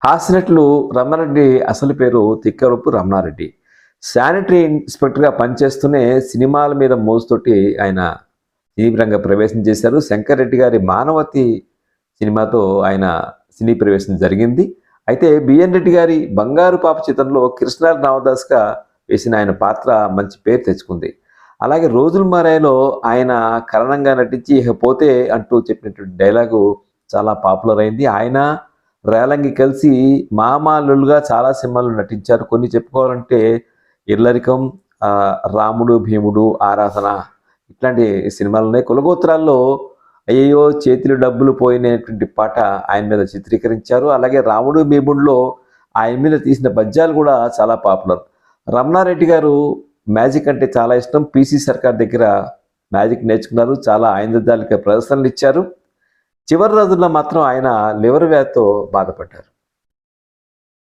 హాస్యనటులు రమణారెడ్డి అసలు పేరు తిక్కరపు రమణారెడ్డి. శానిటరీ ఇన్స్పెక్టర్గా పనిచేస్తూనే సినిమాల మీద మోజుతోటి ఆయన సినీ రంగ ప్రవేశం చేశారు. శంకర్ రెడ్డి గారి మానవతి సినిమాతో ఆయన సినీ ప్రవేశం జరిగింది. అయితే బిఎన్ రెడ్డి గారి బంగారు పాప చిత్రంలో కృష్ణార్ రామదాస్గా వేసిన ఆయన పాత్ర మంచి పేరు తెచ్చుకుంది. అలాగే రోజులు మారాయలో ఆయన కరణంగా నటించి ఇకపోతే అంటూ చెప్పినటువంటి డైలాగు చాలా పాపులర్ అయింది. ఆయన రేలంగి కలిసి మామాలుగా చాలా సినిమాలు నటించారు. కొన్ని చెప్పుకోవాలంటే ఇల్లరికం, రాముడు భీముడు, ఆరాధన ఇట్లాంటి సినిమాలు ఉన్నాయి. కులగోత్రాల్లో అయ్యో చేతులు డబ్బులు పోయినటువంటి పాట ఆయన మీద చిత్రీకరించారు. అలాగే రాముడు భీముడులో ఆయన మీద తీసిన పద్యాలు కూడా చాలా పాపులర్. రమణారెడ్డి గారు మ్యాజిక్ అంటే చాలా ఇష్టం. పిసి సర్కార్ దగ్గర మ్యాజిక్ నేర్చుకున్నారు. చాలా ఐందర్జాలిక ప్రదర్శనలు ఇచ్చారు. చివరి రోజుల్లో మాత్రం ఆయన లివర్ వ్యాధితో బాధపడ్డారు.